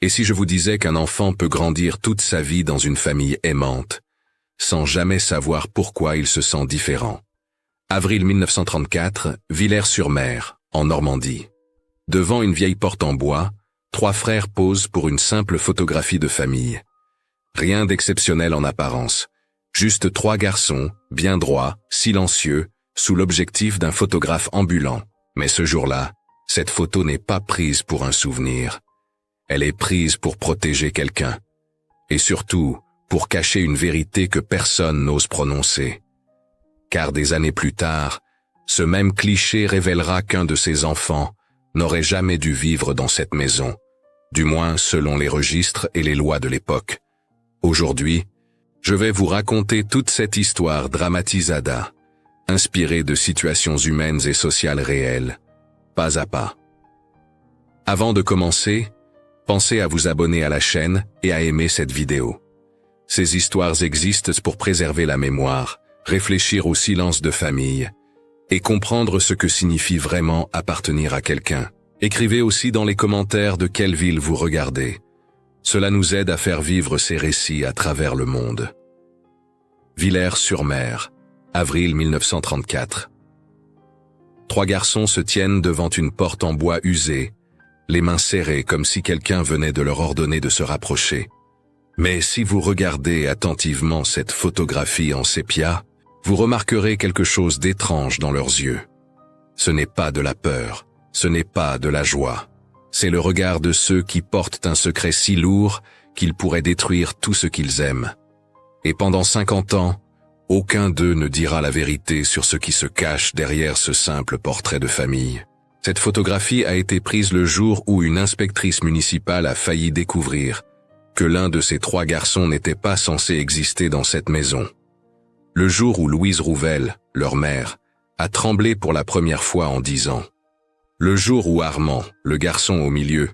Et si je vous disais qu'un enfant peut grandir toute sa vie dans une famille aimante, sans jamais savoir pourquoi il se sent différent? Avril 1934, Villers-sur-Mer, en Normandie. Devant une vieille porte en bois, 3 frères posent pour une simple photographie de famille. Rien d'exceptionnel en apparence. Juste 3 garçons, bien droits, silencieux, sous l'objectif d'un photographe ambulant. Mais ce jour-là, cette photo n'est pas prise pour un souvenir. Elle est prise pour protéger quelqu'un. Et surtout, pour cacher une vérité que personne n'ose prononcer. Car des années plus tard, ce même cliché révélera qu'un de ses enfants n'aurait jamais dû vivre dans cette maison, du moins selon les registres et les lois de l'époque. Aujourd'hui, je vais vous raconter toute cette histoire dramatisada, inspirée de situations humaines et sociales réelles, pas à pas. Avant de commencer, pensez à vous abonner à la chaîne et à aimer cette vidéo. Ces histoires existent pour préserver la mémoire, réfléchir au silence de famille et comprendre ce que signifie vraiment appartenir à quelqu'un. Écrivez aussi dans les commentaires de quelle ville vous regardez. Cela nous aide à faire vivre ces récits à travers le monde. Villers-sur-Mer, avril 1934. 3 garçons se tiennent devant une porte en bois usée, les mains serrées comme si quelqu'un venait de leur ordonner de se rapprocher. Mais si vous regardez attentivement cette photographie en sépia, vous remarquerez quelque chose d'étrange dans leurs yeux. Ce n'est pas de la peur, ce n'est pas de la joie. C'est le regard de ceux qui portent un secret si lourd qu'ils pourraient détruire tout ce qu'ils aiment. Et pendant 50 ans, aucun d'eux ne dira la vérité sur ce qui se cache derrière ce simple portrait de famille. Cette photographie a été prise le jour où une inspectrice municipale a failli découvrir que l'un de ces 3 garçons n'était pas censé exister dans cette maison. Le jour où Louise Rouvel, leur mère, a tremblé pour la première fois en disant. Le jour où Armand, le garçon au milieu,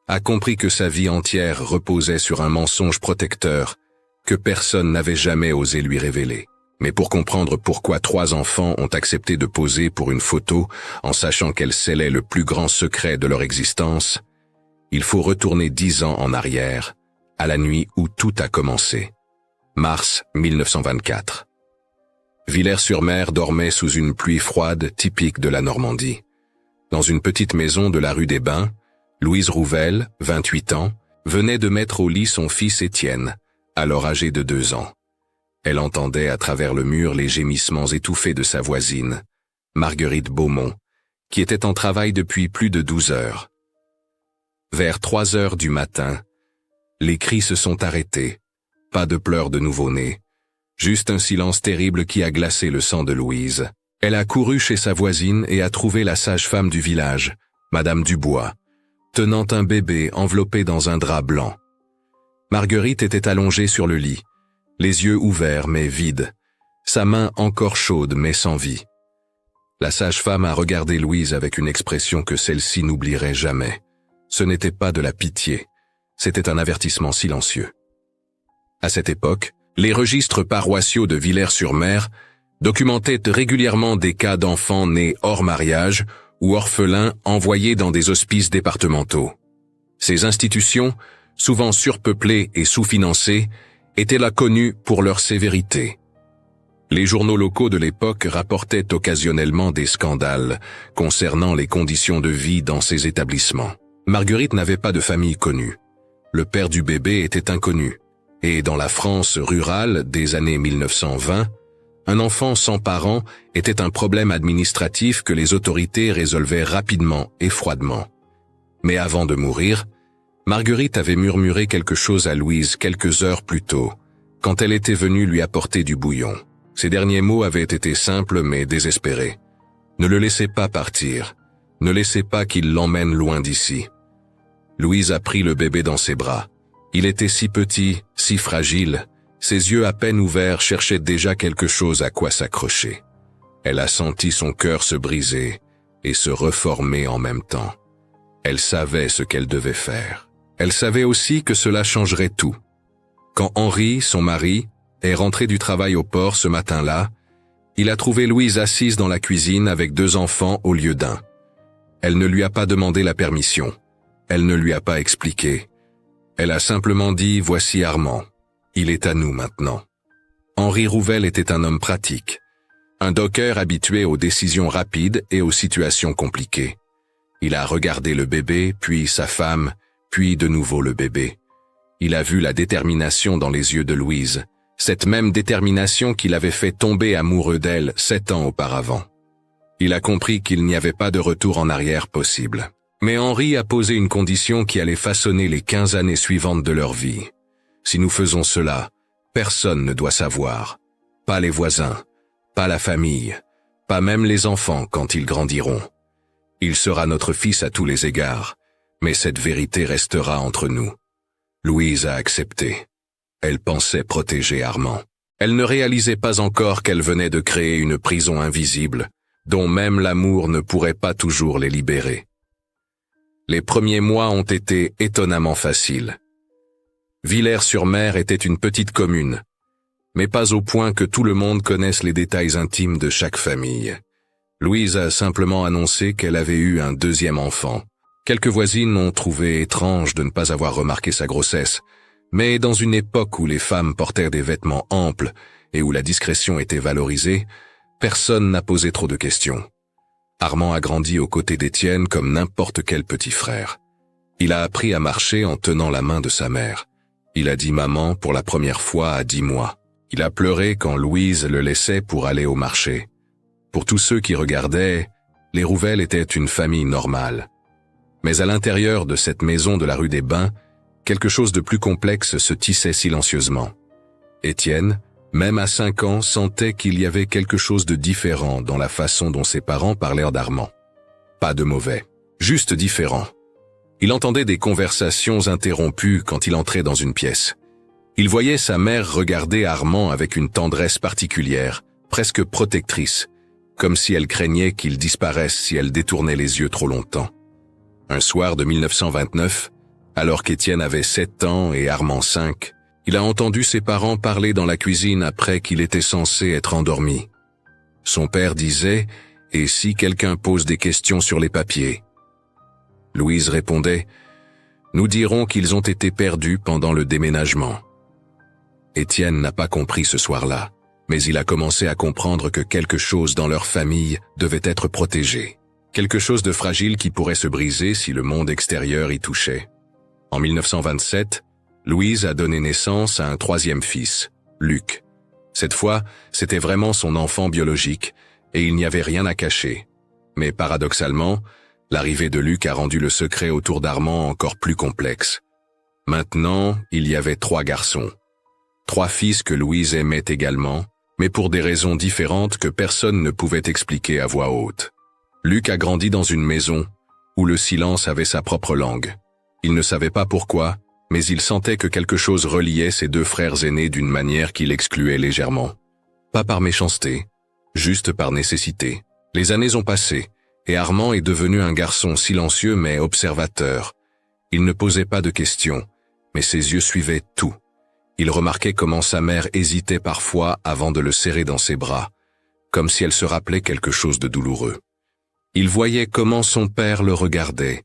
a compris que sa vie entière reposait sur un mensonge protecteur que personne n'avait jamais osé lui révéler. Mais pour comprendre pourquoi 3 enfants ont accepté de poser pour une photo en sachant qu'elle scellait le plus grand secret de leur existence, il faut retourner 10 ans en arrière, à la nuit où tout a commencé. Mars 1924. Villers-sur-Mer dormait sous une pluie froide typique de la Normandie. Dans une petite maison de la rue des Bains, Louise Rouvel, 28 ans, venait de mettre au lit son fils Étienne, alors âgé de 2 ans. Elle entendait à travers le mur les gémissements étouffés de sa voisine, Marguerite Beaumont, qui était en travail depuis plus de 12 heures. Vers 3 heures du matin, les cris se sont arrêtés, pas de pleurs de nouveau-né, juste un silence terrible qui a glacé le sang de Louise. Elle a couru chez sa voisine et a trouvé la sage-femme du village, Madame Dubois, tenant un bébé enveloppé dans un drap blanc. Marguerite était allongée sur le lit, les yeux ouverts mais vides, sa main encore chaude mais sans vie. La sage-femme a regardé Louise avec une expression que celle-ci n'oublierait jamais. Ce n'était pas de la pitié, c'était un avertissement silencieux. À cette époque, les registres paroissiaux de Villers-sur-Mer documentaient régulièrement des cas d'enfants nés hors mariage ou orphelins envoyés dans des hospices départementaux. Ces institutions, souvent surpeuplées et sous-financées, étaient là connues pour leur sévérité. Les journaux locaux de l'époque rapportaient occasionnellement des scandales concernant les conditions de vie dans ces établissements. Marguerite n'avait pas de famille connue. Le père du bébé était inconnu. Et dans la France rurale des années 1920, un enfant sans parents était un problème administratif que les autorités résolvaient rapidement et froidement. Mais avant de mourir, Marguerite avait murmuré quelque chose à Louise quelques heures plus tôt, quand elle était venue lui apporter du bouillon. Ces derniers mots avaient été simples mais désespérés. Ne le laissez pas partir. Ne laissez pas qu'il l'emmène loin d'ici. Louise a pris le bébé dans ses bras. Il était si petit, si fragile. Ses yeux à peine ouverts cherchaient déjà quelque chose à quoi s'accrocher. Elle a senti son cœur se briser et se reformer en même temps. Elle savait ce qu'elle devait faire. Elle savait aussi que cela changerait tout. Quand Henri, son mari, est rentré du travail au port ce matin-là, il a trouvé Louise assise dans la cuisine avec 2 enfants au lieu d'un. Elle ne lui a pas demandé la permission. Elle ne lui a pas expliqué. Elle a simplement dit « Voici Armand. Il est à nous maintenant ». Henri Rouvel était un homme pratique, un docker habitué aux décisions rapides et aux situations compliquées. Il a regardé le bébé, puis sa femme, puis de nouveau le bébé. Il a vu la détermination dans les yeux de Louise, cette même détermination qui l'avait fait tomber amoureux d'elle 7 ans auparavant. Il a compris qu'il n'y avait pas de retour en arrière possible. Mais Henri a posé une condition qui allait façonner les 15 années suivantes de leur vie. Si nous faisons cela, personne ne doit savoir. Pas les voisins, pas la famille, pas même les enfants quand ils grandiront. Il sera notre fils à tous les égards, mais cette vérité restera entre nous. Louise a accepté. Elle pensait protéger Armand. Elle ne réalisait pas encore qu'elle venait de créer une prison invisible, dont même l'amour ne pourrait pas toujours les libérer. Les premiers mois ont été étonnamment faciles. Villers-sur-Mer était une petite commune, mais pas au point que tout le monde connaisse les détails intimes de chaque famille. Louise a simplement annoncé qu'elle avait eu un 2e enfant. Quelques voisines ont trouvé étrange de ne pas avoir remarqué sa grossesse, mais dans une époque où les femmes portèrent des vêtements amples et où la discrétion était valorisée, personne n'a posé trop de questions. Armand a grandi aux côtés d'Étienne comme n'importe quel petit frère. Il a appris à marcher en tenant la main de sa mère. Il a dit maman pour la première fois à 10 mois. Il a pleuré quand Louise le laissait pour aller au marché. Pour tous ceux qui regardaient, les Rouvel étaient une famille normale. Mais à l'intérieur de cette maison de la rue des Bains, quelque chose de plus complexe se tissait silencieusement. Étienne, même à 5 ans, sentait qu'il y avait quelque chose de différent dans la façon dont ses parents parlèrent d'Armand. Pas de mauvais, juste différent. Il entendait des conversations interrompues quand il entrait dans une pièce. Il voyait sa mère regarder Armand avec une tendresse particulière, presque protectrice, comme si elle craignait qu'il disparaisse si elle détournait les yeux trop longtemps. Un soir de 1929, alors qu'Étienne avait 7 ans et Armand 5, il a entendu ses parents parler dans la cuisine après qu'il était censé être endormi. Son père disait « Et si quelqu'un pose des questions sur les papiers ?» Louise répondait « Nous dirons qu'ils ont été perdus pendant le déménagement. » Étienne n'a pas compris ce soir-là, mais il a commencé à comprendre que quelque chose dans leur famille devait être protégé. Quelque chose de fragile qui pourrait se briser si le monde extérieur y touchait. En 1927, Louise a donné naissance à un 3e fils, Luc. Cette fois, c'était vraiment son enfant biologique, et il n'y avait rien à cacher. Mais paradoxalement, l'arrivée de Luc a rendu le secret autour d'Armand encore plus complexe. Maintenant, il y avait 3 garçons. 3 fils que Louise aimait également, mais pour des raisons différentes que personne ne pouvait expliquer à voix haute. Luc a grandi dans une maison où le silence avait sa propre langue. Il ne savait pas pourquoi, mais il sentait que quelque chose reliait ses 2 frères aînés d'une manière qui l'excluait légèrement. Pas par méchanceté, juste par nécessité. Les années ont passé, et Armand est devenu un garçon silencieux mais observateur. Il ne posait pas de questions, mais ses yeux suivaient tout. Il remarquait comment sa mère hésitait parfois avant de le serrer dans ses bras, comme si elle se rappelait quelque chose de douloureux. Il voyait comment son père le regardait,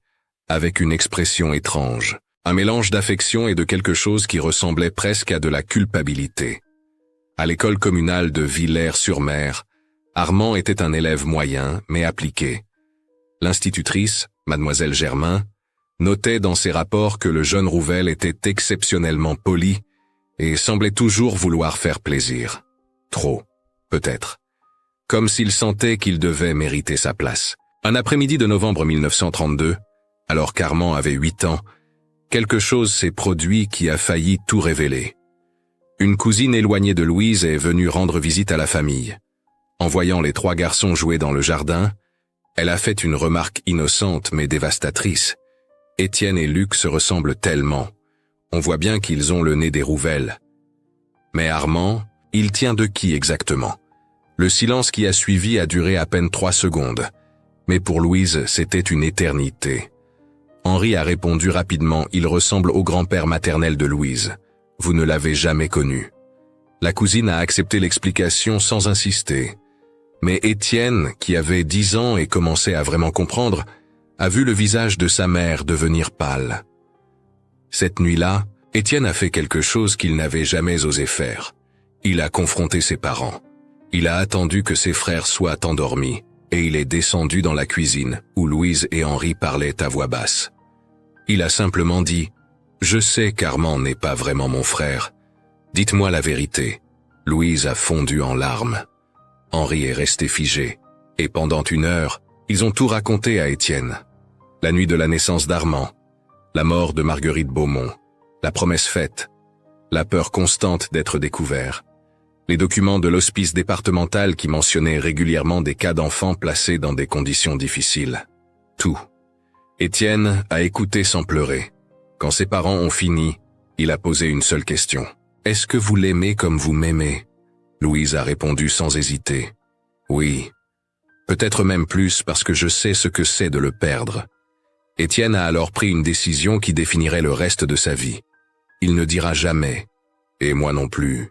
avec une expression étrange, un mélange d'affection et de quelque chose qui ressemblait presque à de la culpabilité. À l'école communale de Villers-sur-Mer, Armand était un élève moyen, mais appliqué. L'institutrice, mademoiselle Germain, notait dans ses rapports que le jeune Rouvel était exceptionnellement poli et semblait toujours vouloir faire plaisir. Trop, peut-être. Comme s'il sentait qu'il devait mériter sa place. Un après-midi de novembre 1932, alors qu'Armand avait 8 ans, quelque chose s'est produit qui a failli tout révéler. Une cousine éloignée de Louise est venue rendre visite à la famille. En voyant les 3 garçons jouer dans le jardin, elle a fait une remarque innocente mais dévastatrice. Étienne et Luc se ressemblent tellement. On voit bien qu'ils ont le nez des Rouvel. Mais Armand, il tient de qui exactement? Le silence qui a suivi a duré à peine 3 secondes. Mais pour Louise, c'était une éternité. Henri a répondu rapidement, il ressemble au grand-père maternel de Louise. Vous ne l'avez jamais connu. La cousine a accepté l'explication sans insister. Mais Étienne, qui avait 10 ans et commençait à vraiment comprendre, a vu le visage de sa mère devenir pâle. Cette nuit-là, Étienne a fait quelque chose qu'il n'avait jamais osé faire. Il a confronté ses parents. Il a attendu que ses frères soient endormis, et il est descendu dans la cuisine, où Louise et Henri parlaient à voix basse. Il a simplement dit « Je sais qu'Armand n'est pas vraiment mon frère. Dites-moi la vérité. » Louise a fondu en larmes. Henri est resté figé, et pendant 1 heure, ils ont tout raconté à Étienne. La nuit de la naissance d'Armand, la mort de Marguerite Beaumont, la promesse faite, la peur constante d'être découvert, les documents de l'hospice départemental qui mentionnaient régulièrement des cas d'enfants placés dans des conditions difficiles. Tout. Étienne a écouté sans pleurer. Quand ses parents ont fini, il a posé une seule question. « Est-ce que vous l'aimez comme vous m'aimez ?» Louise a répondu sans hésiter. « Oui. Peut-être même plus parce que je sais ce que c'est de le perdre. » Étienne a alors pris une décision qui définirait le reste de sa vie. Il ne dira jamais, et moi non plus.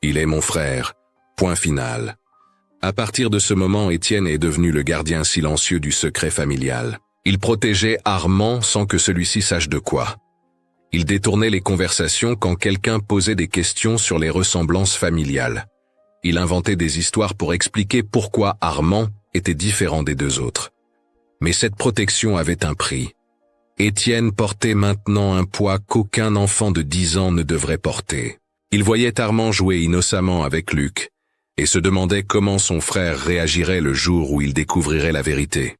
Il est mon frère, point final. À partir de ce moment, Étienne est devenu le gardien silencieux du secret familial. Il protégeait Armand sans que celui-ci sache de quoi. Il détournait les conversations quand quelqu'un posait des questions sur les ressemblances familiales. Il inventait des histoires pour expliquer pourquoi Armand était différent des 2 autres. Mais cette protection avait un prix. Étienne portait maintenant un poids qu'aucun enfant de 10 ans ne devrait porter. Il voyait Armand jouer innocemment avec Luc et se demandait comment son frère réagirait le jour où il découvrirait la vérité.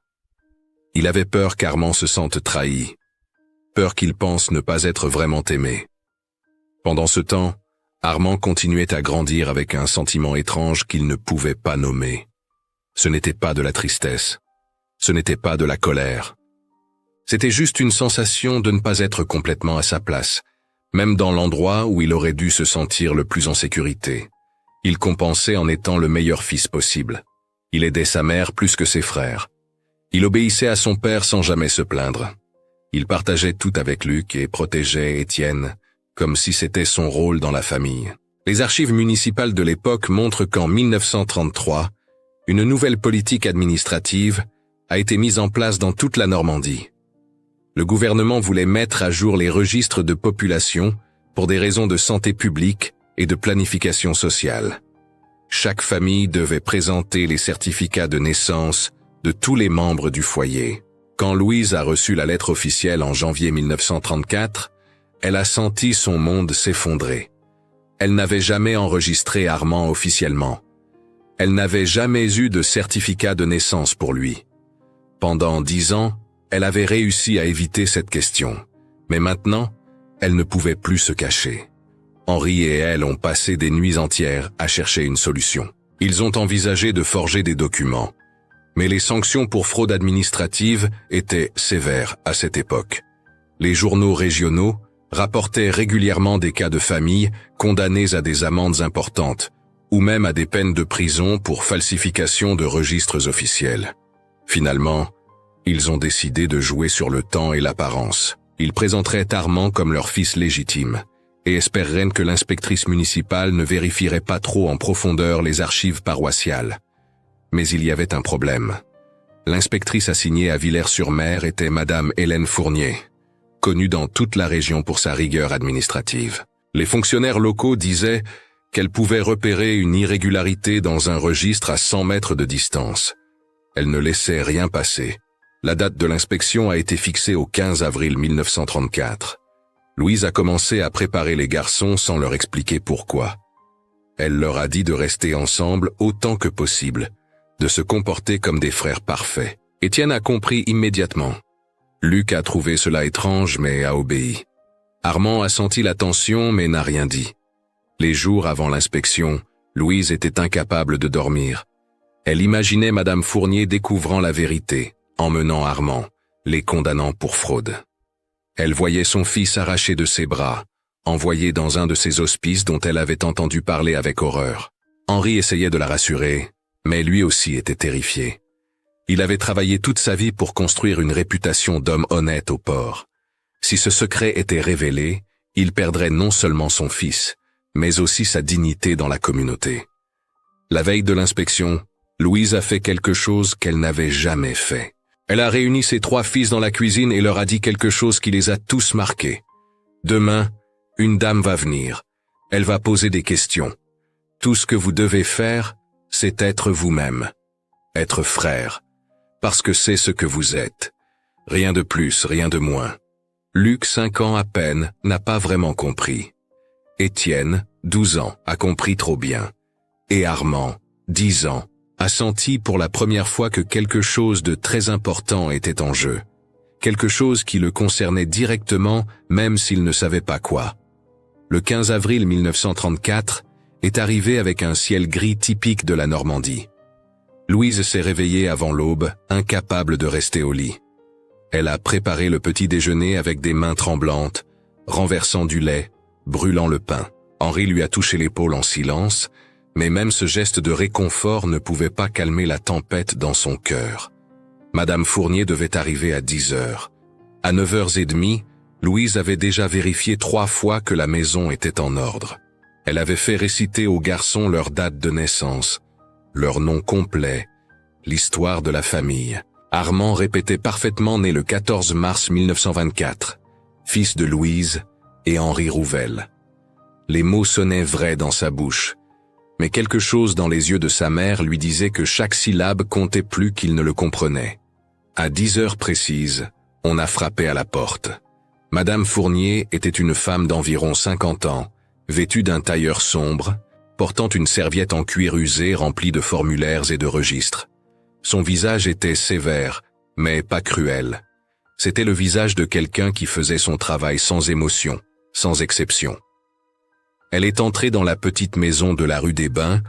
Il avait peur qu'Armand se sente trahi, peur qu'il pense ne pas être vraiment aimé. Pendant ce temps, Armand continuait à grandir avec un sentiment étrange qu'il ne pouvait pas nommer. Ce n'était pas de la tristesse, ce n'était pas de la colère. C'était juste une sensation de ne pas être complètement à sa place, même dans l'endroit où il aurait dû se sentir le plus en sécurité. Il compensait en étant le meilleur fils possible. Il aidait sa mère plus que ses frères. Il obéissait à son père sans jamais se plaindre. Il partageait tout avec Luc et protégeait Étienne, comme si c'était son rôle dans la famille. Les archives municipales de l'époque montrent qu'en 1933, une nouvelle politique administrative a été mise en place dans toute la Normandie. Le gouvernement voulait mettre à jour les registres de population pour des raisons de santé publique et de planification sociale. Chaque famille devait présenter les certificats de naissance de tous les membres du foyer. Quand Louise a reçu la lettre officielle en janvier 1934, elle a senti son monde s'effondrer. Elle n'avait jamais enregistré Armand officiellement. Elle n'avait jamais eu de certificat de naissance pour lui. Pendant 10 ans, elle avait réussi à éviter cette question, mais maintenant, elle ne pouvait plus se cacher. Henri et elle ont passé des nuits entières à chercher une solution. Ils ont envisagé de forger des documents, mais les sanctions pour fraude administrative étaient sévères à cette époque. Les journaux régionaux rapportaient régulièrement des cas de familles condamnées à des amendes importantes, ou même à des peines de prison pour falsification de registres officiels. Finalement, ils ont décidé de jouer sur le temps et l'apparence. Ils présenteraient Armand comme leur fils légitime et espéreraient que l'inspectrice municipale ne vérifierait pas trop en profondeur les archives paroissiales. Mais il y avait un problème. L'inspectrice assignée à Villers-sur-Mer était Madame Hélène Fournier, connue dans toute la région pour sa rigueur administrative. Les fonctionnaires locaux disaient qu'elle pouvait repérer une irrégularité dans un registre à 100 mètres de distance. Elle ne laissait rien passer. La date de l'inspection a été fixée au 15 avril 1934. Louise a commencé à préparer les garçons sans leur expliquer pourquoi. Elle leur a dit de rester ensemble autant que possible, de se comporter comme des frères parfaits. Étienne a compris immédiatement. Luc a trouvé cela étrange mais a obéi. Armand a senti la tension mais n'a rien dit. Les jours avant l'inspection, Louise était incapable de dormir. Elle imaginait Madame Fournier découvrant la vérité, emmenant Armand, les condamnant pour fraude. Elle voyait son fils arraché de ses bras, envoyé dans un de ces hospices dont elle avait entendu parler avec horreur. Henri essayait de la rassurer, mais lui aussi était terrifié. Il avait travaillé toute sa vie pour construire une réputation d'homme honnête au port. Si ce secret était révélé, il perdrait non seulement son fils, mais aussi sa dignité dans la communauté. La veille de l'inspection, Louise a fait quelque chose qu'elle n'avait jamais fait. Elle a réuni ses 3 fils dans la cuisine et leur a dit quelque chose qui les a tous marqués. Demain, Une dame va venir. Elle va poser des questions. Tout ce que vous devez faire, c'est être vous-même. Être frère. Parce que c'est ce que vous êtes. Rien de plus, rien de moins. Luc, 5 ans à peine, n'a pas vraiment compris. Étienne, 12 ans, a compris trop bien. Et Armand, 10 ans, a senti pour la première fois que quelque chose de très important était en jeu. Quelque chose qui le concernait directement, même s'il ne savait pas quoi. Le 15 avril 1934 est arrivé avec un ciel gris typique de la Normandie. Louise s'est réveillée avant l'aube, incapable de rester au lit. Elle a préparé le petit déjeuner avec des mains tremblantes, renversant du lait, brûlant le pain. Henri lui a touché l'épaule en silence, mais même ce geste de réconfort ne pouvait pas calmer la tempête dans son cœur. Madame Fournier devait arriver à 10 heures. À 9h30, Louise avait déjà vérifié 3 fois que la maison était en ordre. Elle avait fait réciter aux garçons leur date de naissance, leur nom complet, l'histoire de la famille. Armand répétait parfaitement né le 14 mars 1924, fils de Louise et Henri Rouvel. Les mots sonnaient vrais dans sa bouche, mais quelque chose dans les yeux de sa mère lui disait que chaque syllabe comptait plus qu'il ne le comprenait. À 10 heures précises, on a frappé à la porte. Madame Fournier était une femme d'environ 50 ans, vêtue d'un tailleur sombre, portant une serviette en cuir usé remplie de formulaires et de registres. Son visage était sévère, mais pas cruel. C'était le visage de quelqu'un qui faisait son travail sans émotion, sans exception. Elle est entrée dans la petite maison de la rue des Bains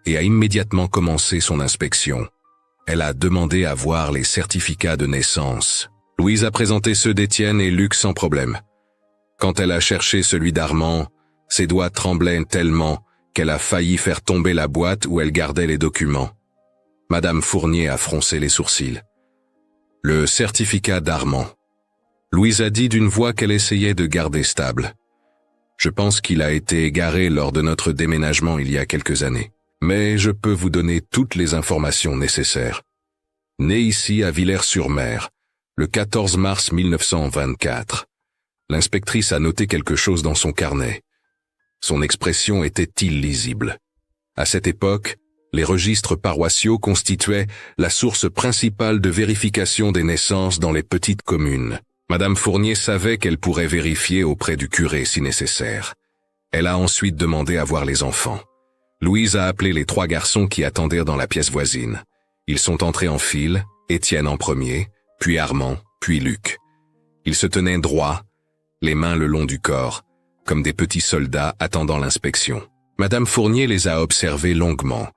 et a immédiatement commencé son inspection. Elle a demandé à voir les certificats de naissance. Louise a présenté ceux d'Étienne et Luc sans problème. Quand elle a cherché celui d'Armand, ses doigts tremblaient tellement qu'elle a failli faire tomber la boîte où elle gardait les documents. Madame Fournier a froncé les sourcils. Le certificat d'Armand. Louise a dit d'une voix qu'elle essayait de garder stable. Je pense qu'il a été égaré lors de notre déménagement il y a quelques années. Mais je peux vous donner toutes les informations nécessaires. Né ici à Villers-sur-Mer, le 14 mars 1924. L'inspectrice a noté quelque chose dans son carnet. Son expression était illisible. À cette époque, les registres paroissiaux constituaient la source principale de vérification des naissances dans les petites communes. Madame Fournier savait qu'elle pourrait vérifier auprès du curé si nécessaire. Elle a ensuite demandé à voir les enfants. Louise a appelé les 3 garçons qui attendaient dans la pièce voisine. Ils sont entrés en file, Étienne en premier, puis Armand, puis Luc. Ils se tenaient droits, les mains le long du corps, comme des petits soldats attendant l'inspection. Madame Fournier les a observés longuement.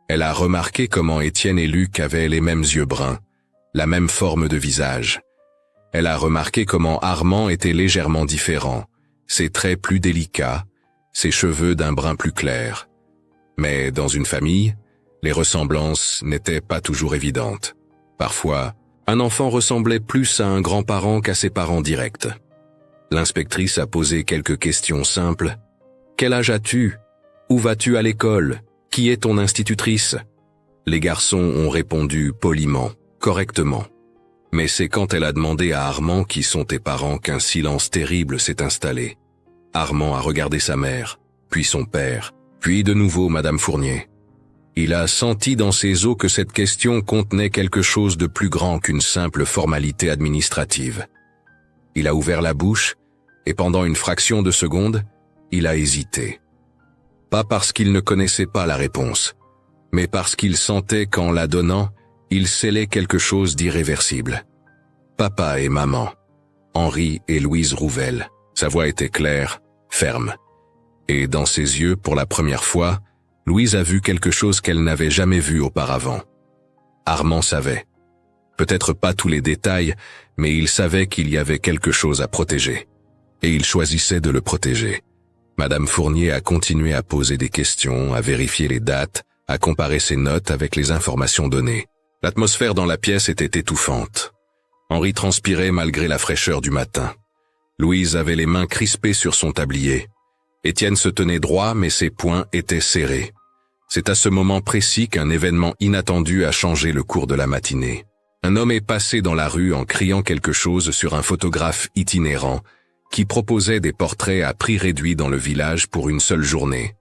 Elle a remarqué comment Étienne et Luc avaient les mêmes yeux bruns, la même forme de visage. Elle a remarqué comment Armand était légèrement différent, ses traits plus délicats, ses cheveux d'un brun plus clair. Mais dans une famille, les ressemblances n'étaient pas toujours évidentes. Parfois, un enfant ressemblait plus à un grand-parent qu'à ses parents directs. L'inspectrice a posé quelques questions simples. « Quel âge as-tu ? Où vas-tu à l'école ? Qui est ton institutrice ?» Les garçons ont répondu poliment, correctement. Mais c'est quand elle a demandé à Armand qui sont tes parents qu'un silence terrible s'est installé. Armand a regardé sa mère, puis son père, puis de nouveau Madame Fournier. Il a senti dans ses os que cette question contenait quelque chose de plus grand qu'une simple formalité administrative. Il a ouvert la bouche, et pendant une fraction de seconde, il a hésité. Pas parce qu'il ne connaissait pas la réponse, mais parce qu'il sentait qu'en la donnant, il scellait quelque chose d'irréversible. Papa et maman, Henri et Louise Rouvel. Sa voix était claire, ferme. Et dans ses yeux, pour la première fois, Louise a vu quelque chose qu'elle n'avait jamais vu auparavant. Armand savait. Peut-être pas tous les détails, mais il savait qu'il y avait quelque chose à protéger. Et il choisissait de le protéger. Madame Fournier a continué à poser des questions, à vérifier les dates, à comparer ses notes avec les informations données. L'atmosphère dans la pièce était étouffante. Henri transpirait malgré la fraîcheur du matin. Louise avait les mains crispées sur son tablier. Étienne se tenait droit, mais ses poings étaient serrés. C'est à ce moment précis qu'un événement inattendu a changé le cours de la matinée. Un homme est passé dans la rue en criant quelque chose sur un photographe itinérant, qui proposait des portraits à prix réduit dans le village pour une seule journée.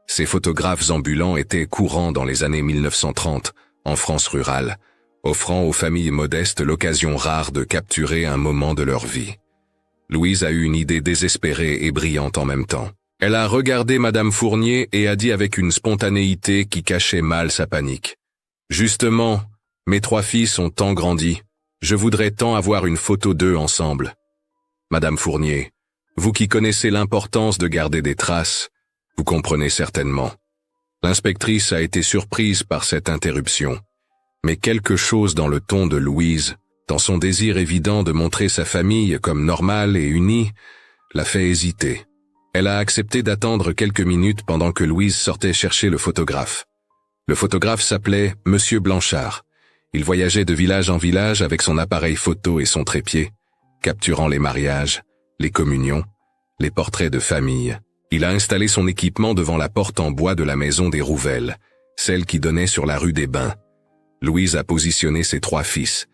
Ces photographes ambulants étaient courants dans les années 1930, en France rurale, offrant aux familles modestes l'occasion rare de capturer un moment de leur vie. Louise a eu une idée désespérée et brillante en même temps. Elle a regardé Madame Fournier et a dit avec une spontanéité qui cachait mal sa panique. « Justement, mes 3 fils ont tant grandi. Je voudrais tant avoir une photo d'eux ensemble. Madame Fournier, vous qui connaissez l'importance de garder des traces, vous comprenez certainement. » L'inspectrice a été surprise par cette interruption. Mais quelque chose dans le ton de Louise, dans son désir évident de montrer sa famille comme normale et unie, l'a fait hésiter. Elle a accepté d'attendre quelques minutes pendant que Louise sortait chercher le photographe. Le photographe s'appelait Monsieur Blanchard. Il voyageait de village en village avec son appareil photo et son trépied, capturant les mariages, les communions, les portraits de famille. Il a installé son équipement devant la porte en bois de la maison des Rouvelles, celle qui donnait sur la rue des Bains. Louise a positionné ses 3 fils.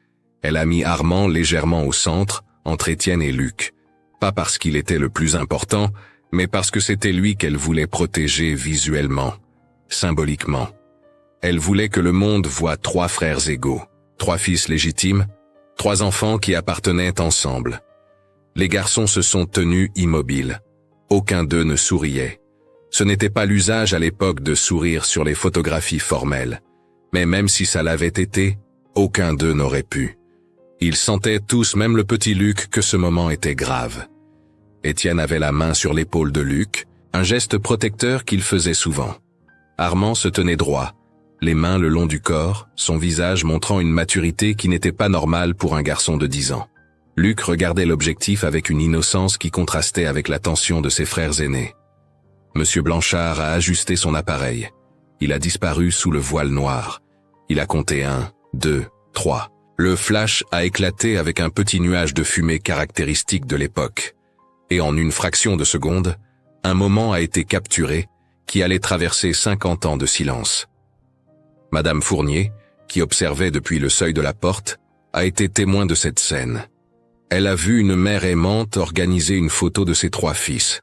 Elle a mis Armand légèrement au centre, entre Étienne et Luc. Pas parce qu'il était le plus important, mais parce que c'était lui qu'elle voulait protéger visuellement, symboliquement. Elle voulait que le monde voie 3 frères égaux, 3 fils légitimes, 3 enfants qui appartenaient ensemble. Les garçons se sont tenus immobiles. Aucun d'eux ne souriait. Ce n'était pas l'usage à l'époque de sourire sur les photographies formelles. Mais même si ça l'avait été, aucun d'eux n'aurait pu. Ils sentaient tous, même le petit Luc, que ce moment était grave. Étienne avait la main sur l'épaule de Luc, un geste protecteur qu'il faisait souvent. Armand se tenait droit, les mains le long du corps, son visage montrant une maturité qui n'était pas normale pour un garçon de 10 ans. Luc regardait l'objectif avec une innocence qui contrastait avec la tension de ses frères aînés. Monsieur Blanchard a ajusté son appareil. Il a disparu sous le voile noir. Il a compté 1, 2, 3. Le flash a éclaté avec un petit nuage de fumée caractéristique de l'époque. Et en une fraction de seconde, un moment a été capturé qui allait traverser 50 ans de silence. Madame Fournier, qui observait depuis le seuil de la porte, a été témoin de cette scène. Elle a vu une mère aimante organiser une photo de ses 3 fils.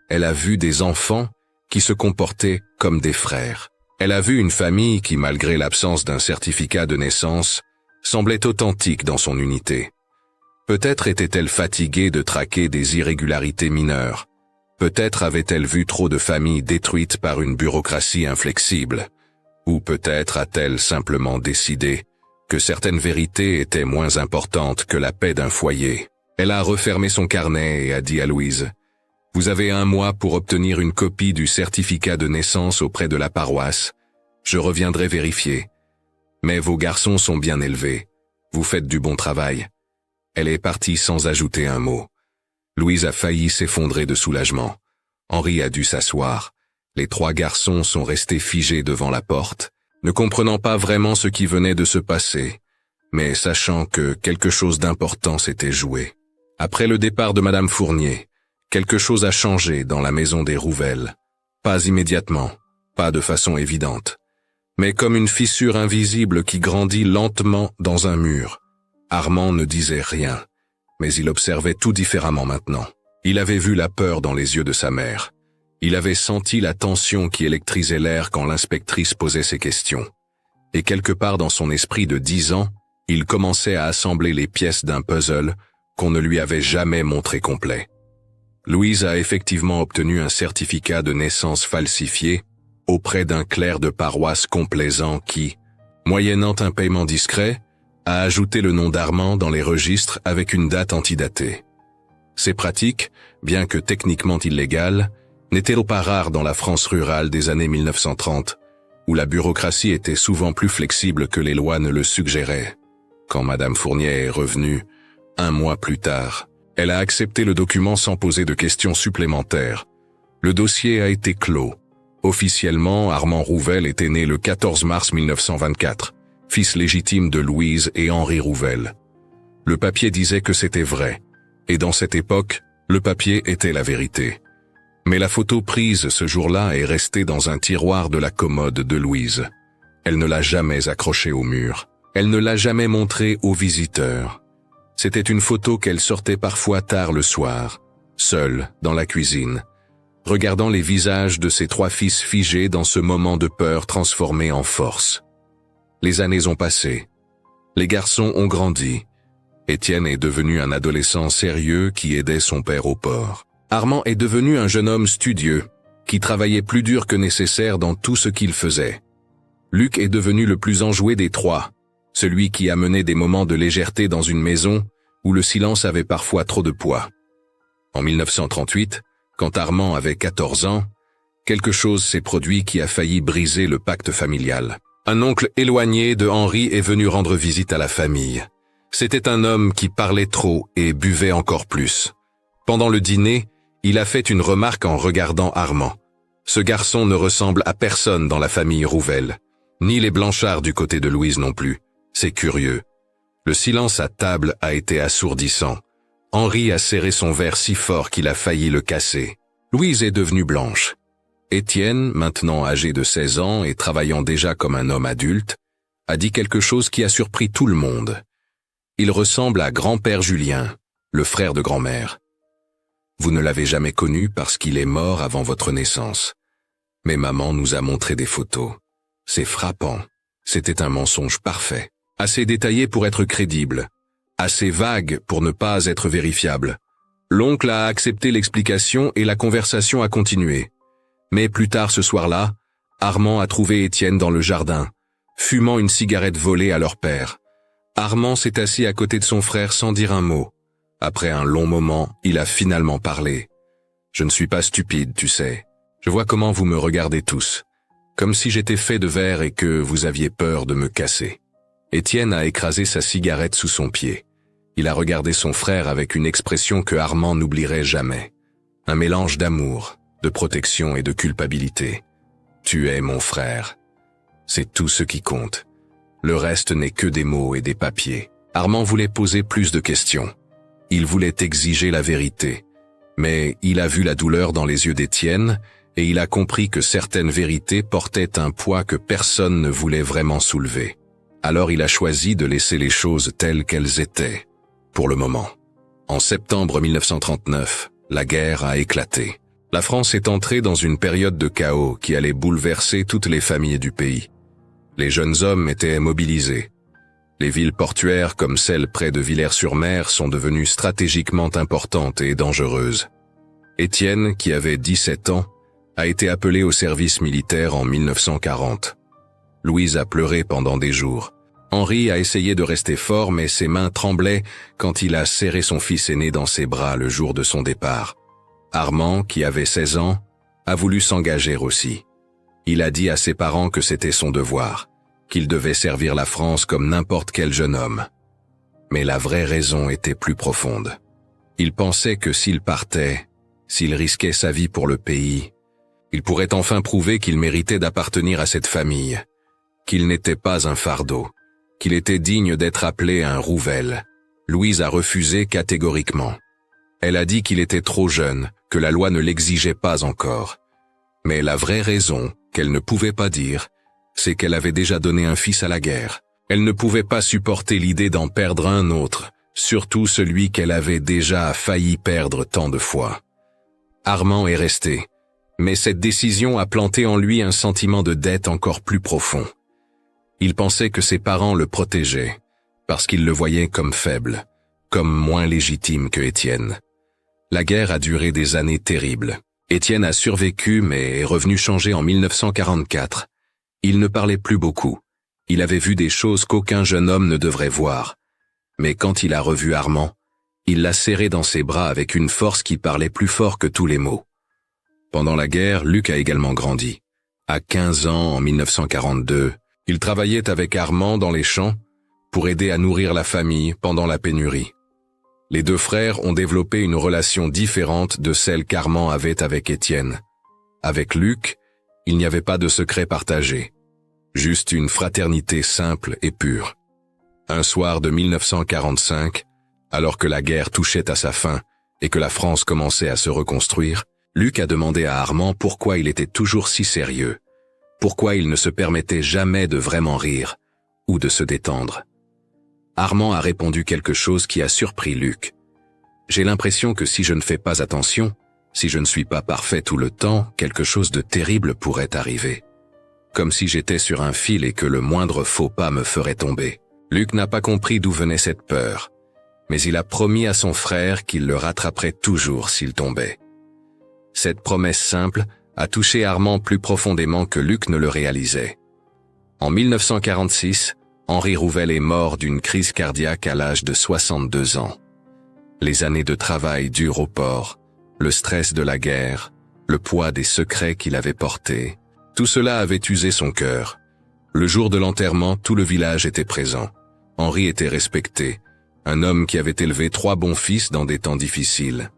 Elle a vu des enfants qui se comportaient comme des frères. Elle a vu une famille qui, malgré l'absence d'un certificat de naissance, semblait authentique dans son unité. Peut-être était-elle fatiguée de traquer des irrégularités mineures. Peut-être avait-elle vu trop de familles détruites par une bureaucratie inflexible. Ou peut-être a-t-elle simplement décidé que certaines vérités étaient moins importantes que la paix d'un foyer. Elle a refermé son carnet et a dit à Louise: « Vous avez 1 mois pour obtenir une copie du certificat de naissance auprès de la paroisse. Je reviendrai vérifier. Mais vos garçons sont bien élevés. Vous faites du bon travail. » Elle est partie sans ajouter un mot. Louise a failli s'effondrer de soulagement. Henri a dû s'asseoir. Les 3 garçons sont restés figés devant la porte, ne comprenant pas vraiment ce qui venait de se passer, mais sachant que quelque chose d'important s'était joué. Après le départ de Madame Fournier, quelque chose a changé dans la maison des Rouvelles. Pas immédiatement, pas de façon évidente, mais comme une fissure invisible qui grandit lentement dans un mur. Armand ne disait rien, mais il observait tout différemment maintenant. Il avait vu la peur dans les yeux de sa mère. Il avait senti la tension qui électrisait l'air quand l'inspectrice posait ses questions. Et quelque part dans son esprit de 10 ans, il commençait à assembler les pièces d'un puzzle qu'on ne lui avait jamais montré complet. Louise a effectivement obtenu un certificat de naissance falsifié auprès d'un clerc de paroisse complaisant qui, moyennant un paiement discret, a ajouté le nom d'Armand dans les registres avec une date antidatée. Ces pratiques, bien que techniquement illégales, n'étaient pas rares dans la France rurale des années 1930, où la bureaucratie était souvent plus flexible que les lois ne le suggéraient. Quand Madame Fournier est revenue, 1 mois plus tard, elle a accepté le document sans poser de questions supplémentaires. Le dossier a été clos. Officiellement, Armand Rouvelle était né le 14 mars 1924, fils légitime de Louise et Henri Rouvelle. Le papier disait que c'était vrai, et dans cette époque, le papier était la vérité. Mais la photo prise ce jour-là est restée dans un tiroir de la commode de Louise. Elle ne l'a jamais accrochée au mur. Elle ne l'a jamais montrée aux visiteurs. C'était une photo qu'elle sortait parfois tard le soir, seule, dans la cuisine, regardant les visages de ses 3 fils figés dans ce moment de peur transformé en force. Les années ont passé. Les garçons ont grandi. Étienne est devenu un adolescent sérieux qui aidait son père au port. Armand est devenu un jeune homme studieux, qui travaillait plus dur que nécessaire dans tout ce qu'il faisait. Luc est devenu le plus enjoué des 3, celui qui amenait des moments de légèreté dans une maison où le silence avait parfois trop de poids. En 1938, quand Armand avait 14 ans, quelque chose s'est produit qui a failli briser le pacte familial. Un oncle éloigné de Henri est venu rendre visite à la famille. C'était un homme qui parlait trop et buvait encore plus. Pendant le dîner, il a fait une remarque en regardant Armand. Ce garçon ne ressemble à personne dans la famille Rouvel, ni les Blanchard du côté de Louise non plus. C'est curieux. Le silence à table a été assourdissant. Henri a serré son verre si fort qu'il a failli le casser. Louise est devenue blanche. Étienne, maintenant âgé de 16 ans et travaillant déjà comme un homme adulte, a dit quelque chose qui a surpris tout le monde. Il ressemble à grand-père Julien, le frère de grand-mère. Vous ne l'avez jamais connu parce qu'il est mort avant votre naissance. Mais maman nous a montré des photos. C'est frappant. C'était un mensonge parfait. Assez détaillé pour être crédible. Assez vague pour ne pas être vérifiable. L'oncle a accepté l'explication et la conversation a continué. Mais plus tard ce soir-là, Armand a trouvé Étienne dans le jardin, fumant une cigarette volée à leur père. Armand s'est assis à côté de son frère sans dire un mot. Après un long moment, il a finalement parlé. « Je ne suis pas stupide, tu sais. Je vois comment vous me regardez tous. Comme si j'étais fait de verre et que vous aviez peur de me casser. » Étienne a écrasé sa cigarette sous son pied. Il a regardé son frère avec une expression que Armand n'oublierait jamais. Un mélange d'amour, de protection et de culpabilité. « Tu es mon frère. » C'est tout ce qui compte. Le reste n'est que des mots et des papiers. Armand voulait poser plus de questions. Il voulait exiger la vérité. Mais il a vu la douleur dans les yeux d'Étienne et il a compris que certaines vérités portaient un poids que personne ne voulait vraiment soulever. Alors il a choisi de laisser les choses telles qu'elles étaient, pour le moment. En septembre 1939, la guerre a éclaté. La France est entrée dans une période de chaos qui allait bouleverser toutes les familles du pays. Les jeunes hommes étaient mobilisés. Les villes portuaires comme celle près de Villers-sur-Mer sont devenues stratégiquement importantes et dangereuses. Étienne, qui avait 17 ans, a été appelé au service militaire en 1940. Louise a pleuré pendant des jours. Henri a essayé de rester fort mais ses mains tremblaient quand il a serré son fils aîné dans ses bras le jour de son départ. Armand, qui avait 16 ans, a voulu s'engager aussi. Il a dit à ses parents que c'était son devoir, qu'il devait servir la France comme n'importe quel jeune homme. Mais la vraie raison était plus profonde. Il pensait que s'il partait, s'il risquait sa vie pour le pays, il pourrait enfin prouver qu'il méritait d'appartenir à cette famille, qu'il n'était pas un fardeau, qu'il était digne d'être appelé un Rouvel. Louise a refusé catégoriquement. Elle a dit qu'il était trop jeune, que la loi ne l'exigeait pas encore. Mais la vraie raison, qu'elle ne pouvait pas dire, c'est qu'elle avait déjà donné un fils à la guerre. Elle ne pouvait pas supporter l'idée d'en perdre un autre, surtout celui qu'elle avait déjà failli perdre tant de fois. Armand est resté, mais cette décision a planté en lui un sentiment de dette encore plus profond. Il pensait que ses parents le protégeaient, parce qu'ils le voyaient comme faible, comme moins légitime que Étienne. La guerre a duré des années terribles. Étienne a survécu mais est revenu changer en 1944. Il ne parlait plus beaucoup. Il avait vu des choses qu'aucun jeune homme ne devrait voir. Mais quand il a revu Armand, il l'a serré dans ses bras avec une force qui parlait plus fort que tous les mots. Pendant la guerre, Luc a également grandi. À 15 ans, en 1942, il travaillait avec Armand dans les champs pour aider à nourrir la famille pendant la pénurie. Les deux frères ont développé une relation différente de celle qu'Armand avait avec Étienne. Avec Luc, il n'y avait pas de secret partagé, juste une fraternité simple et pure. Un soir de 1945, alors que la guerre touchait à sa fin et que la France commençait à se reconstruire, Luc a demandé à Armand pourquoi il était toujours si sérieux, pourquoi il ne se permettait jamais de vraiment rire ou de se détendre. Armand a répondu quelque chose qui a surpris Luc. « J'ai l'impression que si je ne fais pas attention, si je ne suis pas parfait tout le temps, quelque chose de terrible pourrait arriver. Comme si j'étais sur un fil et que le moindre faux pas me ferait tomber. » Luc n'a pas compris d'où venait cette peur, mais il a promis à son frère qu'il le rattraperait toujours s'il tombait. Cette promesse simple a touché Armand plus profondément que Luc ne le réalisait. En 1946, Henri Rouvel est mort d'une crise cardiaque à l'âge de 62 ans. Les années de travail dures au port, le stress de la guerre, le poids des secrets qu'il avait portés, tout cela avait usé son cœur. Le jour de l'enterrement, tout le village était présent. Henri était respecté, un homme qui avait élevé 3 bons fils dans des temps difficiles.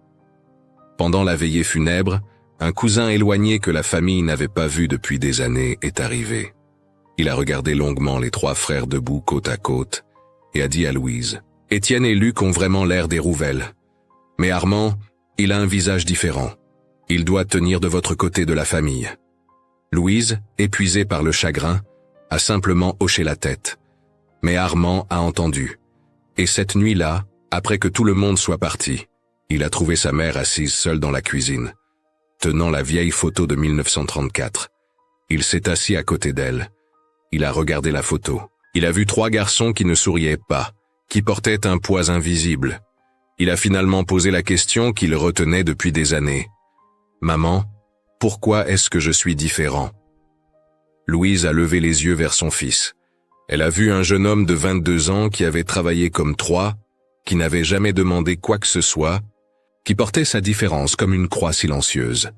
Pendant la veillée funèbre, un cousin éloigné que la famille n'avait pas vu depuis des années est arrivé. Il a regardé longuement les 3 frères debout côte à côte et a dit à Louise « Étienne et Luc ont vraiment l'air des Rouvel. Mais Armand, il a un visage différent. Il doit tenir de votre côté de la famille. » Louise, épuisée par le chagrin, a simplement hoché la tête. Mais Armand a entendu. Et cette nuit-là, après que tout le monde soit parti, il a trouvé sa mère assise seule dans la cuisine, tenant la vieille photo de 1934. Il s'est assis à côté d'elle. Il a regardé la photo. Il a vu 3 garçons qui ne souriaient pas, qui portaient un poids invisible. Il a finalement posé la question qu'il retenait depuis des années. « Maman, pourquoi est-ce que je suis différent ?» Louise a levé les yeux vers son fils. Elle a vu un jeune homme de 22 ans qui avait travaillé comme 3, qui n'avait jamais demandé quoi que ce soit, qui portait sa différence comme une croix silencieuse.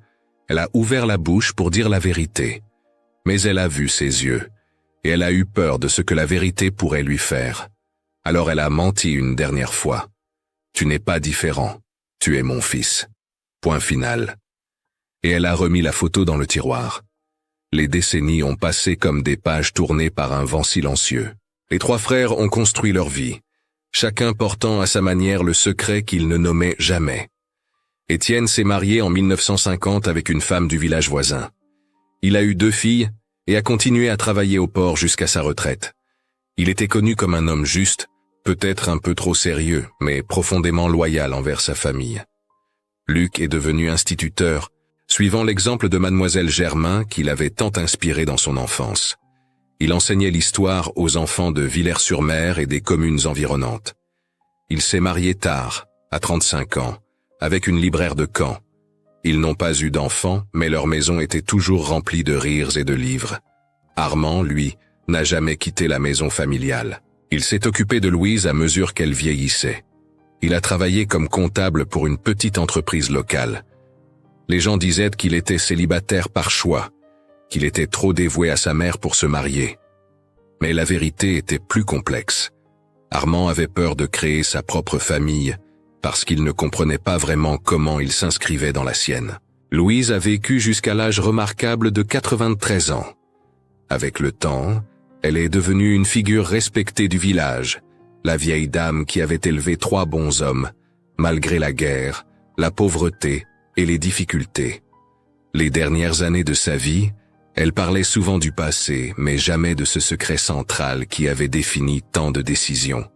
Elle a ouvert la bouche pour dire la vérité, mais elle a vu ses yeux, et elle a eu peur de ce que la vérité pourrait lui faire. Alors elle a menti une dernière fois. « Tu n'es pas différent, tu es mon fils. » Point final. Et elle a remis la photo dans le tiroir. Les décennies ont passé comme des pages tournées par un vent silencieux. Les 3 frères ont construit leur vie, chacun portant à sa manière le secret qu'ils ne nommaient jamais. Étienne s'est marié en 1950 avec une femme du village voisin. Il a eu 2 filles et a continué à travailler au port jusqu'à sa retraite. Il était connu comme un homme juste, peut-être un peu trop sérieux, mais profondément loyal envers sa famille. Luc est devenu instituteur, suivant l'exemple de mademoiselle Germain qui l'avait tant inspiré dans son enfance. Il enseignait l'histoire aux enfants de Villers-sur-Mer et des communes environnantes. Il s'est marié tard, à 35 ans, avec une libraire de Caen. Ils n'ont pas eu d'enfants, mais leur maison était toujours remplie de rires et de livres. Armand, lui, n'a jamais quitté la maison familiale. Il s'est occupé de Louise à mesure qu'elle vieillissait. Il a travaillé comme comptable pour une petite entreprise locale. Les gens disaient qu'il était célibataire par choix, qu'il était trop dévoué à sa mère pour se marier. Mais la vérité était plus complexe. Armand avait peur de créer sa propre famille, parce qu'il ne comprenait pas vraiment comment il s'inscrivait dans la sienne. Louise a vécu jusqu'à l'âge remarquable de 93 ans. Avec le temps, elle est devenue une figure respectée du village, la vieille dame qui avait élevé 3 bons hommes, malgré la guerre, la pauvreté et les difficultés. Les dernières années de sa vie, elle parlait souvent du passé, mais jamais de ce secret central qui avait défini tant de décisions.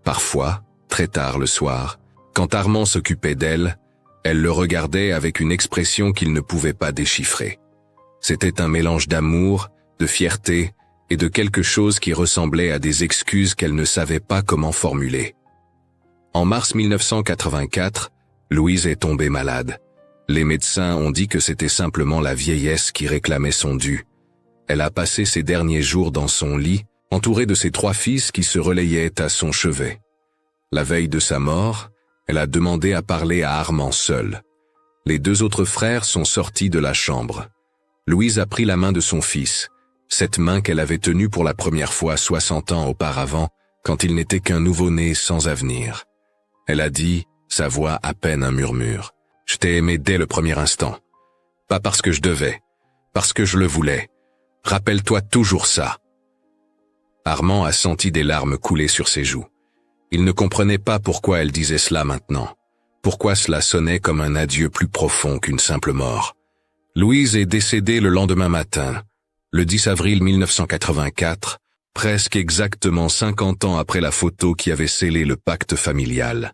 Parfois, très tard le soir, quand Armand s'occupait d'elle, elle le regardait avec une expression qu'il ne pouvait pas déchiffrer. C'était un mélange d'amour, de fierté et de quelque chose qui ressemblait à des excuses qu'elle ne savait pas comment formuler. En mars 1984, Louise est tombée malade. Les médecins ont dit que c'était simplement la vieillesse qui réclamait son dû. Elle a passé ses derniers jours dans son lit, entourée de ses 3 fils qui se relayaient à son chevet. La veille de sa mort, elle a demandé à parler à Armand seul. Les 2 autres frères sont sortis de la chambre. Louise a pris la main de son fils, cette main qu'elle avait tenue pour la première fois 60 ans auparavant, quand il n'était qu'un nouveau-né sans avenir. Elle a dit, sa voix à peine un murmure, « Je t'ai aimé dès le premier instant. Pas parce que je devais, parce que je le voulais. Rappelle-toi toujours ça. » Armand a senti des larmes couler sur ses joues. Il ne comprenait pas pourquoi elle disait cela maintenant, pourquoi cela sonnait comme un adieu plus profond qu'une simple mort. Louise est décédée le lendemain matin, le 10 avril 1984, presque exactement 50 ans après la photo qui avait scellé le pacte familial.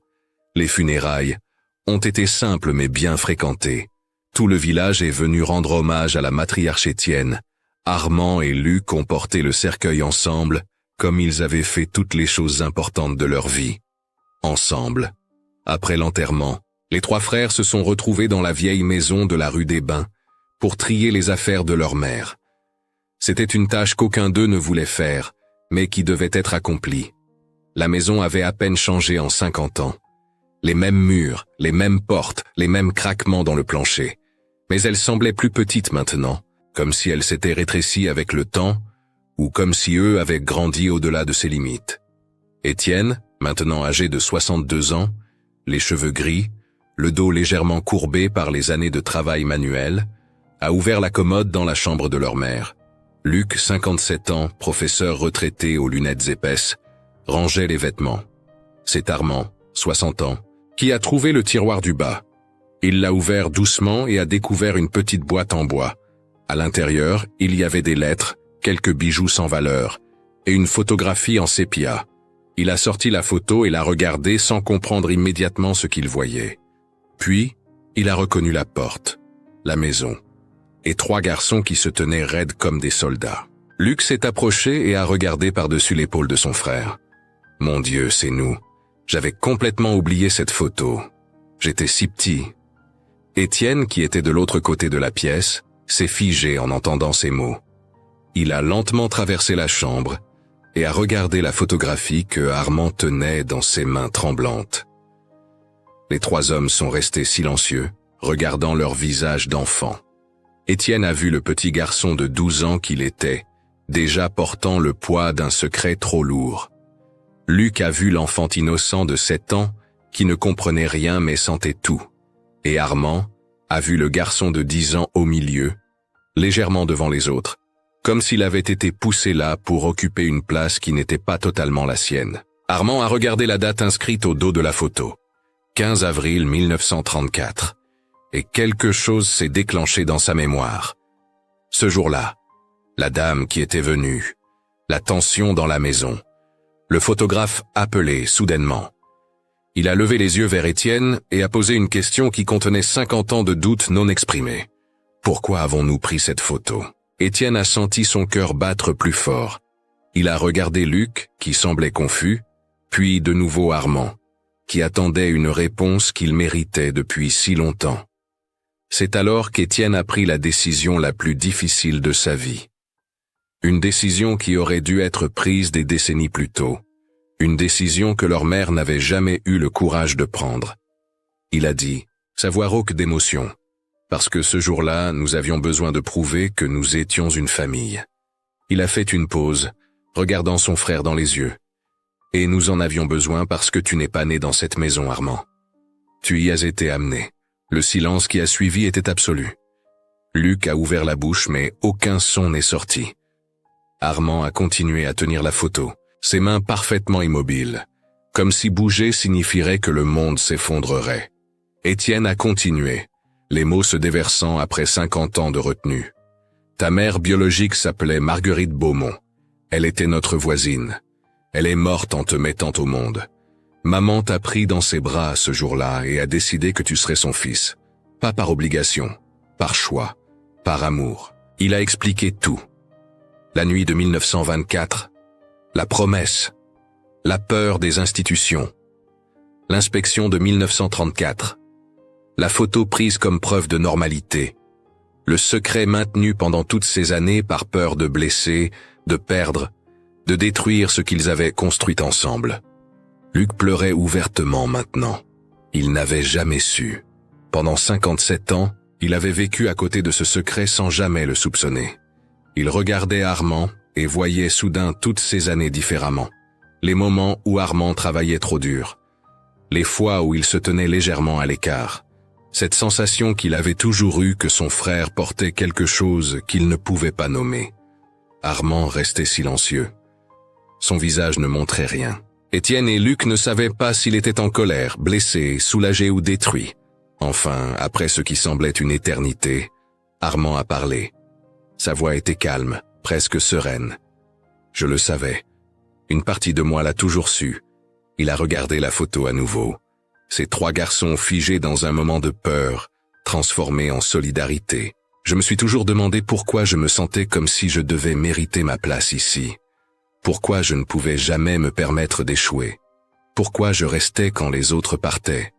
Les funérailles ont été simples mais bien fréquentées. Tout le village est venu rendre hommage à la matriarche Étienne. Armand et Luc ont porté le cercueil ensemble, comme ils avaient fait toutes les choses importantes de leur vie. Ensemble. Après l'enterrement, les trois frères se sont retrouvés dans la vieille maison de la rue des Bains pour trier les affaires de leur mère. C'était une tâche qu'aucun d'eux ne voulait faire, mais qui devait être accomplie. La maison avait à peine changé en 50 ans. Les mêmes murs, les mêmes portes, les mêmes craquements dans le plancher. Mais elle semblait plus petite maintenant, comme si elle s'était rétrécie avec le temps, ou comme si eux avaient grandi au-delà de ses limites. Étienne, maintenant âgé de 62 ans, les cheveux gris, le dos légèrement courbé par les années de travail manuel, a ouvert la commode dans la chambre de leur mère. Luc, 57 ans, professeur retraité aux lunettes épaisses, rangeait les vêtements. C'est Armand, 60 ans, qui a trouvé le tiroir du bas. Il l'a ouvert doucement et a découvert une petite boîte en bois. À l'intérieur, il y avait des lettres, quelques bijoux sans valeur, et une photographie en sépia. Il a sorti la photo et l'a regardée sans comprendre immédiatement ce qu'il voyait. Puis, il a reconnu la porte, la maison, et trois garçons qui se tenaient raides comme des soldats. Luc s'est approché et a regardé par-dessus l'épaule de son frère. « Mon Dieu, c'est nous. J'avais complètement oublié cette photo. J'étais si petit. » Étienne, qui était de l'autre côté de la pièce, s'est figé en entendant ces mots. Il a lentement traversé la chambre et a regardé la photographie que Armand tenait dans ses mains tremblantes. Les trois hommes sont restés silencieux, regardant leur visage d'enfant. Étienne a vu le petit garçon de 12 ans qu'il était, déjà portant le poids d'un secret trop lourd. Luc a vu l'enfant innocent de 7 ans qui ne comprenait rien mais sentait tout. Et Armand a vu le garçon de 10 ans au milieu, légèrement devant les autres, comme s'il avait été poussé là pour occuper une place qui n'était pas totalement la sienne. Armand a regardé la date inscrite au dos de la photo. 15 avril 1934. Et quelque chose s'est déclenché dans sa mémoire. Ce jour-là, la dame qui était venue, la tension dans la maison, le photographe appelé soudainement. Il a levé les yeux vers Étienne et a posé une question qui contenait 50 ans de doutes non exprimés. Pourquoi avons-nous pris cette photo? Étienne a senti son cœur battre plus fort. Il a regardé Luc, qui semblait confus, puis de nouveau Armand, qui attendait une réponse qu'il méritait depuis si longtemps. C'est alors qu'Étienne a pris la décision la plus difficile de sa vie. Une décision qui aurait dû être prise des décennies plus tôt. Une décision que leur mère n'avait jamais eu le courage de prendre. Il a dit, sa voix rauque d'émotion, parce que ce jour-là, nous avions besoin de prouver que nous étions une famille. Il a fait une pause, regardant son frère dans les yeux. Et nous en avions besoin parce que tu n'es pas né dans cette maison, Armand. Tu y as été amené. Le silence qui a suivi était absolu. Luc a ouvert la bouche, mais aucun son n'est sorti. Armand a continué à tenir la photo, ses mains parfaitement immobiles, comme si bouger signifierait que le monde s'effondrerait. Étienne a continué, les mots se déversant après 50 ans de retenue. Ta mère biologique s'appelait Marguerite Beaumont. Elle était notre voisine. Elle est morte en te mettant au monde. Maman t'a pris dans ses bras ce jour-là et a décidé que tu serais son fils. Pas par obligation, par choix, par amour. Il a expliqué tout. La nuit de 1924, la promesse, la peur des institutions, l'inspection de 1934, la photo prise comme preuve de normalité, le secret maintenu pendant toutes ces années par peur de blesser, de perdre, de détruire ce qu'ils avaient construit ensemble. Luc pleurait ouvertement maintenant. Il n'avait jamais su. Pendant 57 ans, il avait vécu à côté de ce secret sans jamais le soupçonner. Il regardait Armand et voyait soudain toutes ces années différemment. Les moments où Armand travaillait trop dur. Les fois où il se tenait légèrement à l'écart. Cette sensation qu'il avait toujours eue que son frère portait quelque chose qu'il ne pouvait pas nommer. Armand restait silencieux. Son visage ne montrait rien. Étienne et Luc ne savaient pas s'il était en colère, blessé, soulagé ou détruit. Enfin, après ce qui semblait une éternité, Armand a parlé. Sa voix était calme, presque sereine. Je le savais. Une partie de moi l'a toujours su. Il a regardé la photo à nouveau. Ces trois garçons figés dans un moment de peur, transformés en solidarité. Je me suis toujours demandé pourquoi je me sentais comme si je devais mériter ma place ici. Pourquoi je ne pouvais jamais me permettre d'échouer. Pourquoi je restais quand les autres partaient.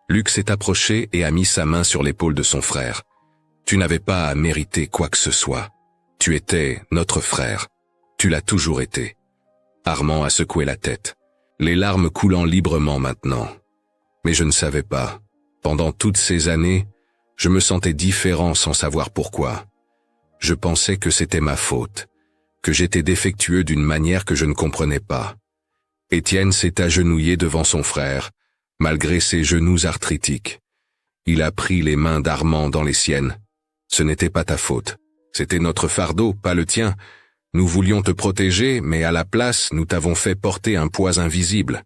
Luc s'est approché et a mis sa main sur l'épaule de son frère. Tu n'avais pas à mériter quoi que ce soit. Tu étais notre frère. Tu l'as toujours été. Armand a secoué la tête, les larmes coulant librement maintenant. Mais je ne savais pas. Pendant toutes ces années, je me sentais différent sans savoir pourquoi. Je pensais que c'était ma faute, que j'étais défectueux d'une manière que je ne comprenais pas. Étienne s'est agenouillé devant son frère, malgré ses genoux arthritiques. Il a pris les mains d'Armand dans les siennes. Ce n'était pas ta faute. C'était notre fardeau, pas le tien. Nous voulions te protéger, mais à la place, nous t'avons fait porter un poids invisible.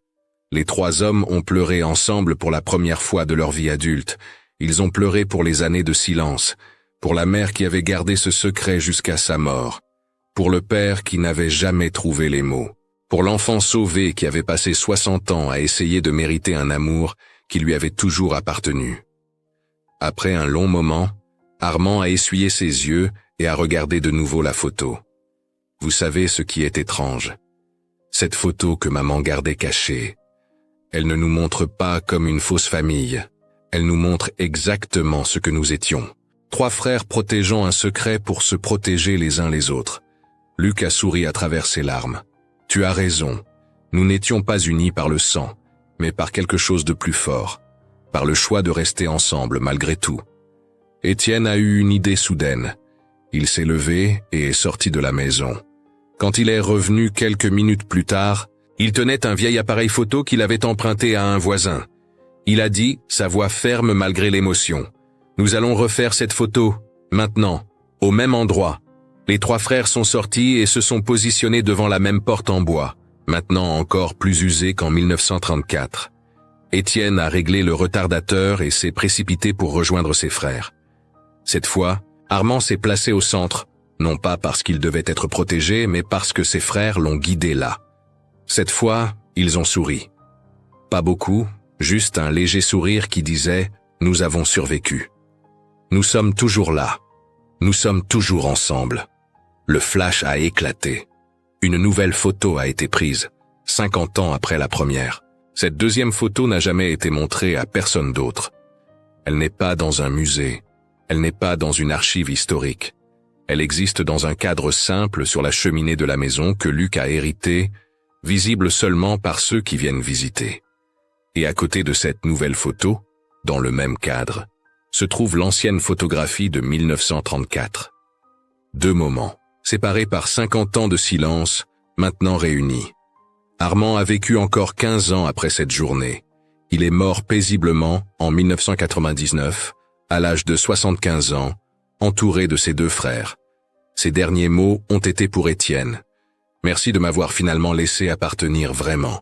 Les trois hommes ont pleuré ensemble pour la première fois de leur vie adulte. Ils ont pleuré pour les années de silence, pour la mère qui avait gardé ce secret jusqu'à sa mort, pour le père qui n'avait jamais trouvé les mots, pour l'enfant sauvé qui avait passé 60 ans à essayer de mériter un amour qui lui avait toujours appartenu. Après un long moment, Armand a essuyé ses yeux et a regardé de nouveau la photo. Vous savez ce qui est étrange. Cette photo que maman gardait cachée, elle ne nous montre pas comme une fausse famille. Elle nous montre exactement ce que nous étions. Trois frères protégeant un secret pour se protéger les uns les autres. Luc a souri à travers ses larmes. Tu as raison. Nous n'étions pas unis par le sang, mais par quelque chose de plus fort. Par le choix de rester ensemble malgré tout. Étienne a eu une idée soudaine. Il s'est levé et est sorti de la maison. Quand il est revenu quelques minutes plus tard, il tenait un vieil appareil photo qu'il avait emprunté à un voisin. Il a dit, sa voix ferme malgré l'émotion. « Nous allons refaire cette photo, maintenant, au même endroit. » Les trois frères sont sortis et se sont positionnés devant la même porte en bois, maintenant encore plus usée qu'en 1934. Étienne a réglé le retardateur et s'est précipité pour rejoindre ses frères. Cette fois, Armand s'est placé au centre, non pas parce qu'il devait être protégé, mais parce que ses frères l'ont guidé là. Cette fois, ils ont souri. Pas beaucoup, juste un léger sourire qui disait « Nous avons survécu. Nous sommes toujours là. Nous sommes toujours ensemble. » Le flash a éclaté. Une nouvelle photo a été prise, 50 ans après la première. Cette deuxième photo n'a jamais été montrée à personne d'autre. Elle n'est pas dans un musée. Elle n'est pas dans une archive historique. Elle existe dans un cadre simple sur la cheminée de la maison que Luc a hérité, visible seulement par ceux qui viennent visiter. Et à côté de cette nouvelle photo, dans le même cadre, se trouve l'ancienne photographie de 1934. Deux moments, séparés par 50 ans de silence, maintenant réunis. Armand a vécu encore 15 ans après cette journée. Il est mort paisiblement en 1999, à l'âge de 75 ans, entouré de ses deux frères. Ses derniers mots ont été pour Étienne. Merci de m'avoir finalement laissé appartenir vraiment.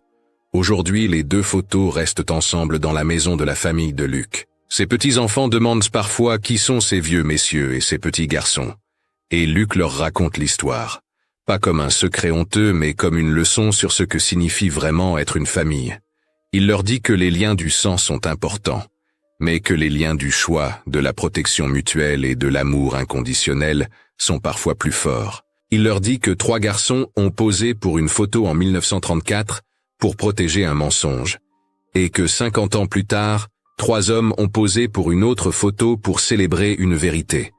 Aujourd'hui, les deux photos restent ensemble dans la maison de la famille de Luc. Ses petits-enfants demandent parfois qui sont ces vieux messieurs et ces petits garçons. Et Luc leur raconte l'histoire. Pas comme un secret honteux, mais comme une leçon sur ce que signifie vraiment être une famille. Il leur dit que les liens du sang sont importants, mais que les liens du choix, de la protection mutuelle et de l'amour inconditionnel sont parfois plus forts. Il leur dit que trois garçons ont posé pour une photo en 1934 pour protéger un mensonge, et que 50 ans plus tard, trois hommes ont posé pour une autre photo pour célébrer une vérité.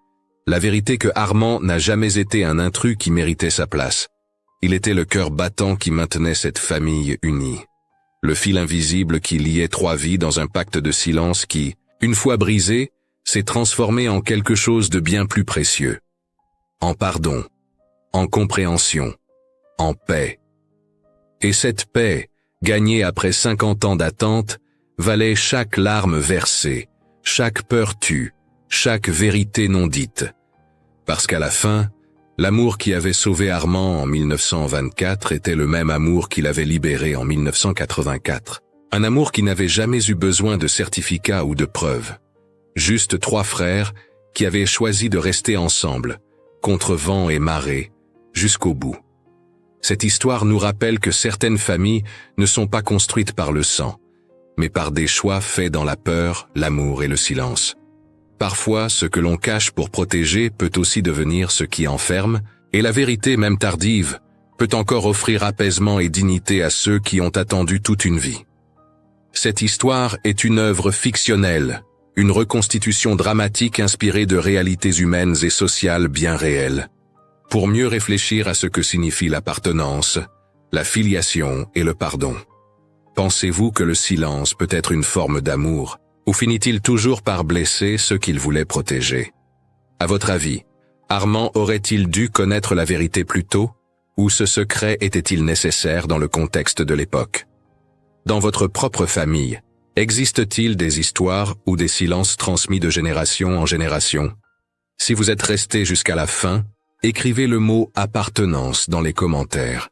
La vérité que Armand n'a jamais été un intrus qui méritait sa place. Il était le cœur battant qui maintenait cette famille unie. Le fil invisible qui liait trois vies dans un pacte de silence qui, une fois brisé, s'est transformé en quelque chose de bien plus précieux. En pardon, en compréhension, en paix. Et cette paix, gagnée après 50 ans d'attente, valait chaque larme versée, chaque peur tue, chaque vérité non dite. Parce qu'à la fin, l'amour qui avait sauvé Armand en 1924 était le même amour qui l'avait libéré en 1984. Un amour qui n'avait jamais eu besoin de certificats ou de preuves. Juste trois frères qui avaient choisi de rester ensemble, contre vent et marée, jusqu'au bout. Cette histoire nous rappelle que certaines familles ne sont pas construites par le sang, mais par des choix faits dans la peur, l'amour et le silence. Parfois, ce que l'on cache pour protéger peut aussi devenir ce qui enferme, et la vérité, même tardive, peut encore offrir apaisement et dignité à ceux qui ont attendu toute une vie. Cette histoire est une œuvre fictionnelle, une reconstitution dramatique inspirée de réalités humaines et sociales bien réelles, pour mieux réfléchir à ce que signifie l'appartenance, la filiation et le pardon. Pensez-vous que le silence peut être une forme d'amour, ou finit-il toujours par blesser ceux qu'il voulait protéger? À votre avis, Armand aurait-il dû connaître la vérité plus tôt, ou ce secret était-il nécessaire dans le contexte de l'époque? Dans votre propre famille, existe-t-il des histoires ou des silences transmis de génération en génération? Si vous êtes resté jusqu'à la fin, écrivez le mot « appartenance » dans les commentaires.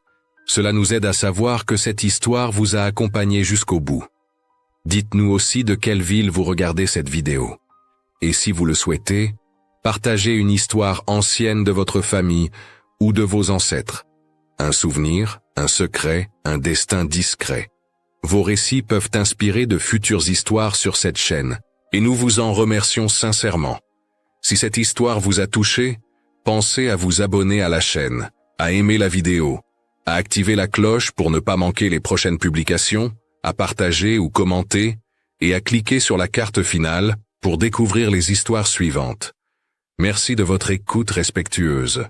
Cela nous aide à savoir que cette histoire vous a accompagné jusqu'au bout. Dites-nous aussi de quelle ville vous regardez cette vidéo. Et si vous le souhaitez, partagez une histoire ancienne de votre famille ou de vos ancêtres. Un souvenir, un secret, un destin discret. Vos récits peuvent inspirer de futures histoires sur cette chaîne, et nous vous en remercions sincèrement. Si cette histoire vous a touché, pensez à vous abonner à la chaîne, à aimer la vidéo, à activer la cloche pour ne pas manquer les prochaines publications, à partager ou commenter, et à cliquer sur la carte finale pour découvrir les histoires suivantes. Merci de votre écoute respectueuse.